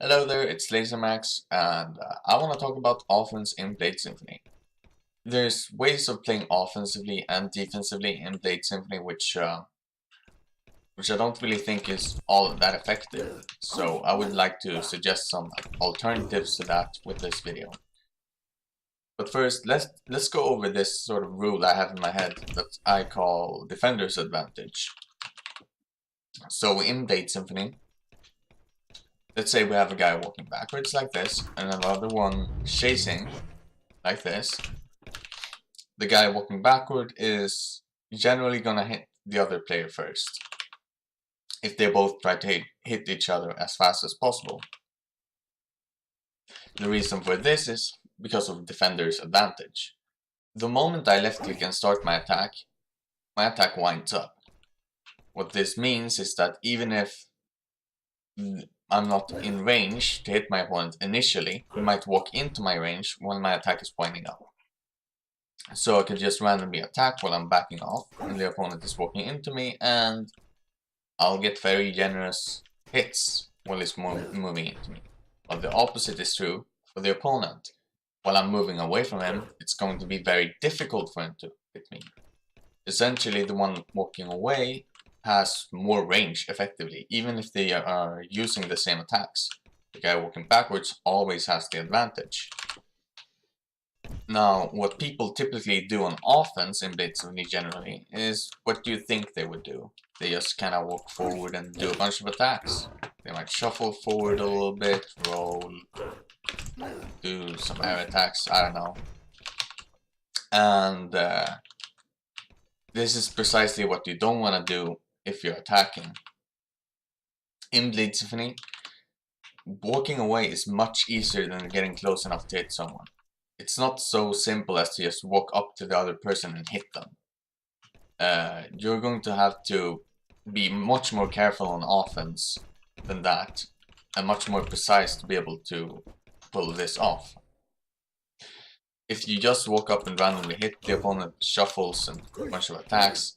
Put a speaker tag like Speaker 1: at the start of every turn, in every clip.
Speaker 1: Hello there, it's LaserMax, and I want to talk about offense in Blade Symphony. There's ways of playing offensively and defensively in Blade Symphony, which I don't really think is all that effective. So I would like to suggest some alternatives to that with this video. But first, let's go over this sort of rule I have in my head that I call Defender's Advantage. So in Blade Symphony, let's say we have a guy walking backwards like this, and another one chasing like this. The guy walking backward is generally gonna hit the other player first, if they both try to hit each other as fast as possible. The reason for this is because of Defender's Advantage. The moment I left click and start my attack winds up. What this means is that even if I'm not in range to hit my opponent initially, he might walk into my range when my attack is winding up. So I could just randomly attack while I'm backing off, and the opponent is walking into me, and I'll get very generous hits while he's moving into me. While the opposite is true for the opponent. While I'm moving away from him, it's going to be very difficult for him to hit me. Essentially, the one walking away has more range effectively, even if they are using the same attacks. The guy walking backwards always has the advantage. Now, what people typically do on offense in Blade Symphony generally is what do you think they would do? They just kind of walk forward and do a bunch of attacks. They might shuffle forward a little bit, roll, do some air attacks, I don't know. And this is precisely what you don't want to do if you're attacking. In Blade Symphony, walking away is much easier than getting close enough to hit someone. It's not so simple as to just walk up to the other person and hit them. You're going to have to be much more careful on offense than that, and much more precise to be able to pull this off. If you just walk up and randomly hit, the opponent shuffles and a bunch of attacks.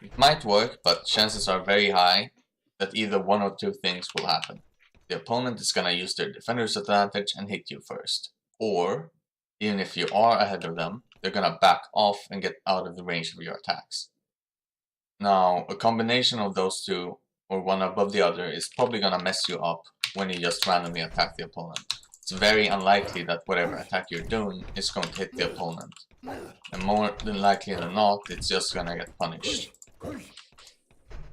Speaker 1: It might work, but chances are very high that either one or two things will happen. The opponent is gonna use their defender's advantage and hit you first. Or, even if you are ahead of them, they're gonna back off and get out of the range of your attacks. Now, a combination of those two, or one above the other, is probably gonna mess you up when you just randomly attack the opponent. It's very unlikely that whatever attack you're doing is going to hit the opponent. And more than likely than not, it's just gonna get punished.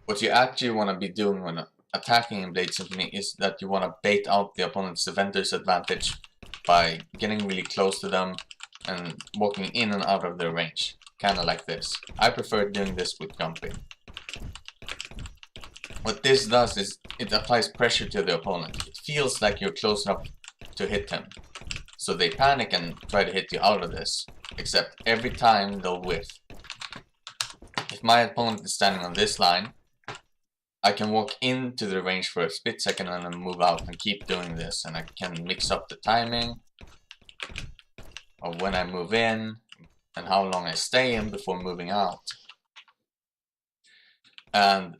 Speaker 1: What you actually want to be doing when attacking in Blade Symphony is that you want to bait out the opponent's defender's advantage by getting really close to them and walking in and out of their range. Kinda like this. I prefer doing this with jumping. What this does is it applies pressure to the opponent. It feels like you're close enough to hit him. So they panic and try to hit you out of this. Except every time they'll whiff. If my opponent is standing on this line, I can walk into the range for a split second and then move out and keep doing this. And I can mix up the timing of when I move in and how long I stay in before moving out. And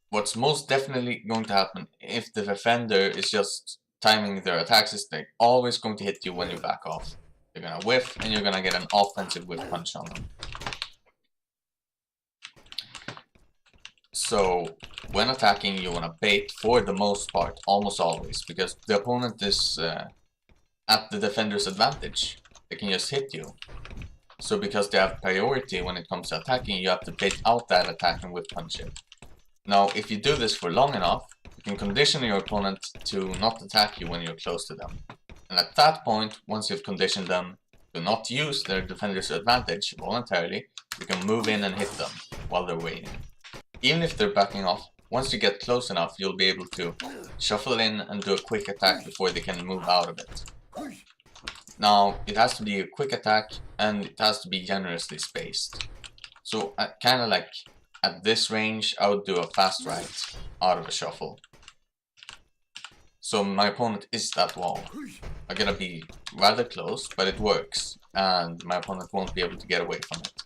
Speaker 1: what's most definitely going to happen if the defender is just timing their attacks is they're always going to hit you when you back off. You're gonna whiff and you're gonna get an offensive whiff punch on them. So when attacking, you want to bait for the most part, almost always, because the opponent is at the defender's advantage. They can just hit you. So because they have priority when it comes to attacking, you have to bait out that attack and whiff punch it. Now, if you do this for long enough, you can condition your opponent to not attack you when you're close to them. And at that point, once you've conditioned them to not use their defender's advantage voluntarily, you can move in and hit them while they're waiting. Even if they're backing off, once you get close enough, you'll be able to shuffle in and do a quick attack before they can move out of it. Now, it has to be a quick attack and it has to be generously spaced. So, kind of like at this range, I would do a fast right out of a shuffle. So my opponent is that wall. I gotta be rather close, but it works, and my opponent won't be able to get away from it.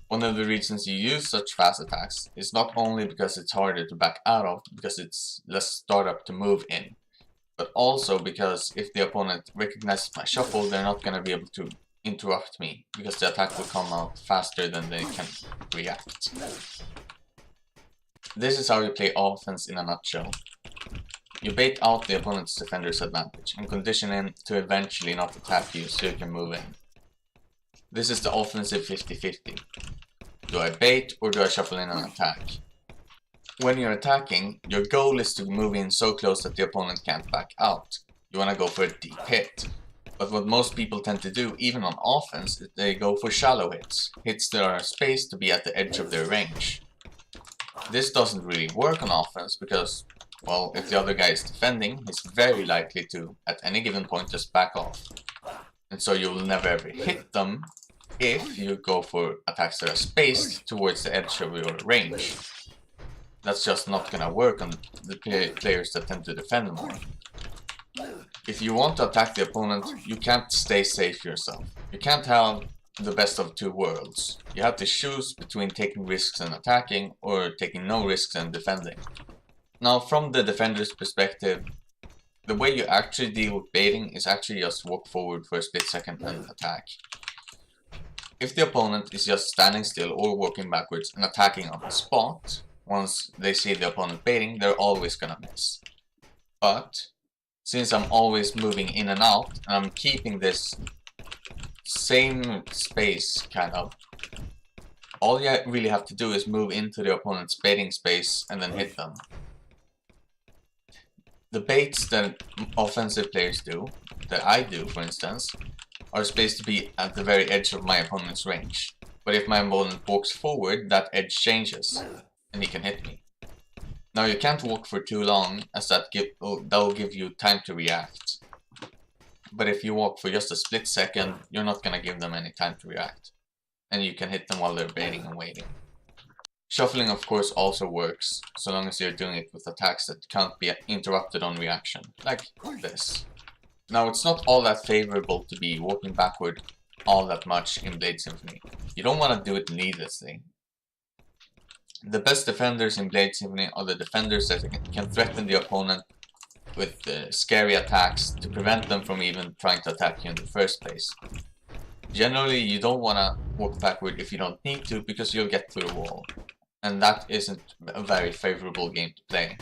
Speaker 1: One of the reasons you use such fast attacks is not only because it's harder to back out of, because it's less startup to move in. but also because if the opponent recognizes my shuffle, they're not going to be able to interrupt me, because the attack will come out faster than they can react. This is how you play offense in a nutshell. You bait out the opponent's defender's advantage and condition him to eventually not attack you so you can move in. This is the offensive 50-50. Do I bait or do I shuffle in an attack? When you're attacking, your goal is to move in so close that the opponent can't back out. You want to go for a deep hit. But what most people tend to do, even on offense, is they go for shallow hits. Hits that are spaced to be at the edge of their range. This doesn't really work on offense because, well, if the other guy is defending, he's very likely to, at any given point, just back off. And so you will never ever hit them if you go for attacks that are spaced towards the edge of your range. That's just not gonna work on the players that tend to defend more. If you want to attack the opponent, you can't stay safe yourself. You can't have the best of two worlds. You have to choose between taking risks and attacking, or taking no risks and defending. Now, from the defender's perspective, the way you actually deal with baiting is actually just walk forward for a split second and attack. If the opponent is just standing still or walking backwards and attacking on the spot, once they see the opponent baiting, they're always gonna miss. But since I'm always moving in and out, and I'm keeping this same space, kind of, all you really have to do is move into the opponent's baiting space and then hit them. The baits that offensive players do, that I do for instance, are spaced to be at the very edge of my opponent's range. But if my opponent walks forward, that edge changes, and he can hit me. Now you can't walk for too long, as that will give you time to react. But if you walk for just a split second, you're not gonna give them any time to react. And you can hit them while they're baiting and waiting. Shuffling of course also works, so long as you're doing it with attacks that can't be interrupted on reaction, like this. Now it's not all that favorable to be walking backward all that much in Blade Symphony. You don't want to do it needlessly. The best defenders in Blade Symphony are the defenders that can threaten the opponent with scary attacks to prevent them from even trying to attack you in the first place. Generally, you don't want to walk backward if you don't need to, because you'll get through the wall. And that isn't a very favorable game to play.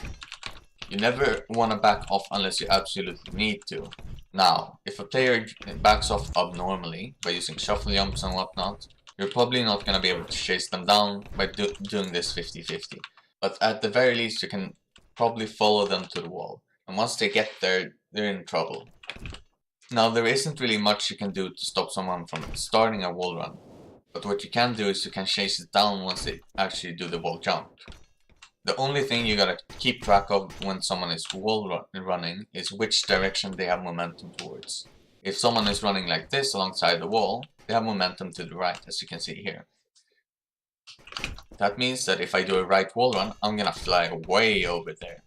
Speaker 1: You never want to back off unless you absolutely need to. Now, if a player backs off abnormally by using shuffle jumps and whatnot, you're probably not going to be able to chase them down by doing this 50-50. But at the very least, you can probably follow them to the wall. And once they get there, they're in trouble. Now, there isn't really much you can do to stop someone from starting a wall run. But what you can do is you can chase it down once they actually do the wall jump. The only thing you gotta keep track of when someone is wall running is which direction they have momentum towards. If someone is running like this alongside the wall, they have momentum to the right, as you can see here. That means that if I do a right wall run, I'm gonna fly way over there.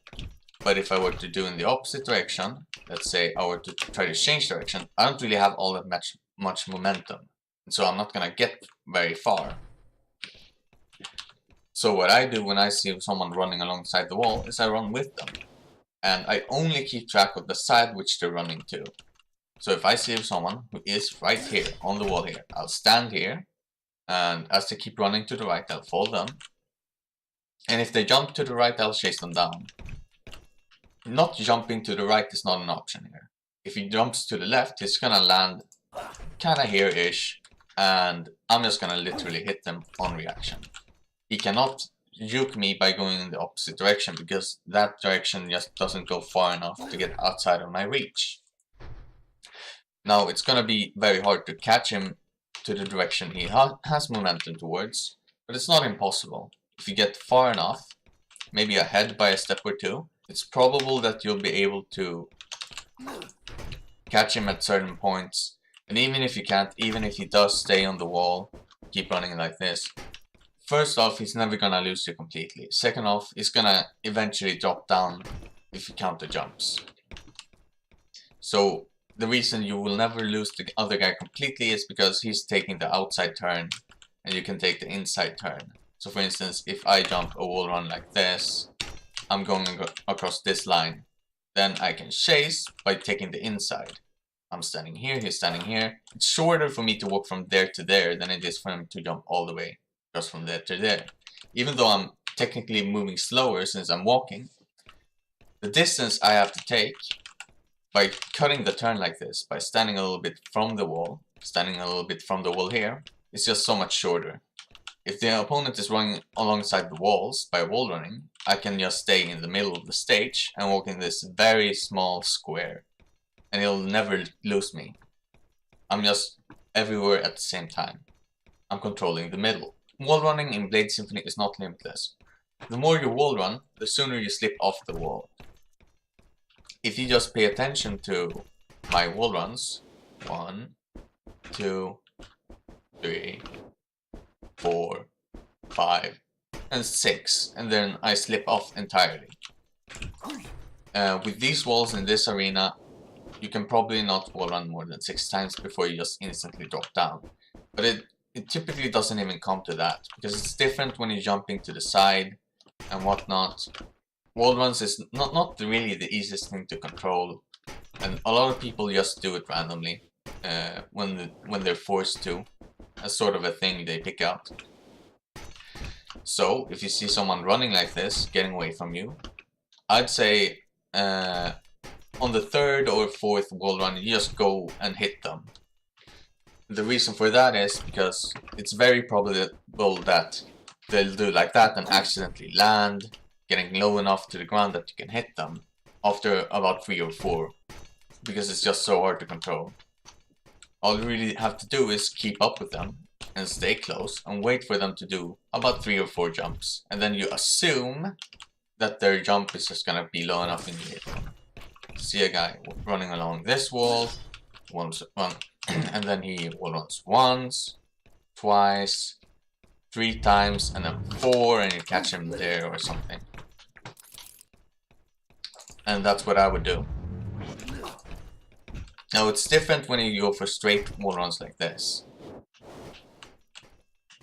Speaker 1: But if I were to do in the opposite direction, let's say I were to try to change direction, I don't really have all that much momentum. So I'm not gonna get very far. So what I do when I see someone running alongside the wall is I run with them. And I only keep track of the side which they're running to. So if I see someone who is right here, on the wall here, I'll stand here. And as they keep running to the right, I'll follow them. And if they jump to the right, I'll chase them down. Not jumping to the right is not an option here. If he jumps to the left, he's gonna land kinda here-ish. And I'm just gonna literally hit them on reaction. He cannot juke me by going in the opposite direction, because that direction just doesn't go far enough to get outside of my reach. Now it's gonna be very hard to catch him to the direction he has momentum towards, but it's not impossible. If you get far enough, maybe ahead by a step or two, it's probable that you'll be able to catch him at certain points. And even if you can't, even if he does stay on the wall, keep running like this, first off, he's never gonna lose you completely. Second off, he's gonna eventually drop down if you count the jumps. So the reason you will never lose the other guy completely is because he's taking the outside turn and you can take the inside turn. So for instance, if I jump a wall run like this, I'm going across this line. Then I can chase by taking the inside. I'm standing here, he's standing here. It's shorter for me to walk from there to there than it is for him to jump all the way just from there to there. Even though I'm technically moving slower since I'm walking, the distance I have to take by cutting the turn like this, by standing a little bit from the wall, standing a little bit from the wall here, is just so much shorter. If the opponent is running alongside the walls by wall running, I can just stay in the middle of the stage and walk in this very small square. And he'll never lose me. I'm just everywhere at the same time. I'm controlling the middle. Wall running in Blade Symphony is not limitless. The more you wall run, the sooner you slip off the wall. If you just pay attention to my wall runs, 1, 2, 3, 4, 5, and 6, and then I slip off entirely. With these walls in this arena, you can probably not wall run more than 6 times before you just instantly drop down. But it typically doesn't even come to that, because it's different when you're jumping to the side and whatnot. Wall runs is not really the easiest thing to control, and a lot of people just do it randomly when they're forced to, as sort of a thing they pick out. So if you see someone running like this, getting away from you, I'd say on the 3rd or 4th wall run, you just go and hit them. The reason for that is because it's very probable that they'll do like that and accidentally land, getting low enough to the ground that you can hit them after about 3 or 4, because it's just so hard to control. All you really have to do is keep up with them and stay close and wait for them to do about 3 or 4 jumps, and then you assume that their jump is just gonna be low enough and you hit them. See a guy running along this wall, and then he wall runs once, twice, 3 times, and then 4, and you catch him there or something. And that's what I would do. Now it's different when you go for straight wall runs like this.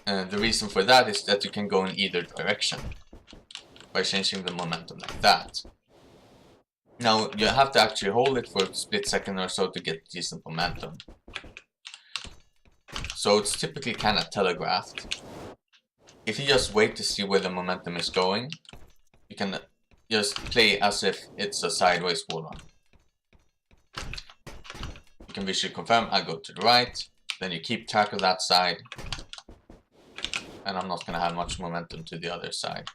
Speaker 1: The reason for that is that you can go in either direction by changing the momentum like that. Now you have to actually hold it for a split second or so to get decent momentum. So it's typically kind of telegraphed. If you just wait to see where the momentum is going, you can just play as if it's a sideways wall run. You can visually confirm, I go to the right, then you keep track of that side, and I'm not going to have much momentum to the other side.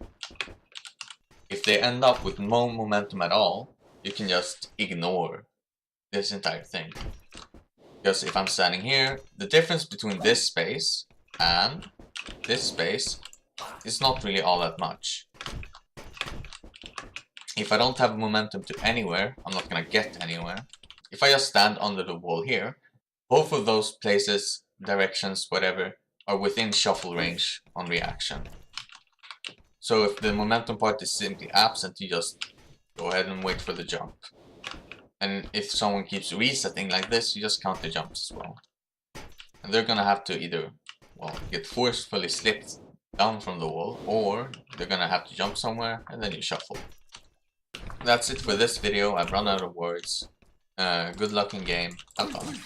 Speaker 1: If they end up with no momentum at all, you can just ignore this entire thing. Because if I'm standing here, the difference between this space and this space is not really all that much. If I don't have momentum to anywhere, I'm not gonna get anywhere. If I just stand under the wall here, both of those places, directions, whatever, are within shuffle range on reaction. So if the momentum part is simply absent, you just go ahead and wait for the jump. And if someone keeps resetting like this, you just count the jumps as well. And they're gonna have to either, well, get forcefully slipped down from the wall, or they're gonna have to jump somewhere, and then you shuffle. That's it for this video. I've run out of words. Good luck in game. Have fun.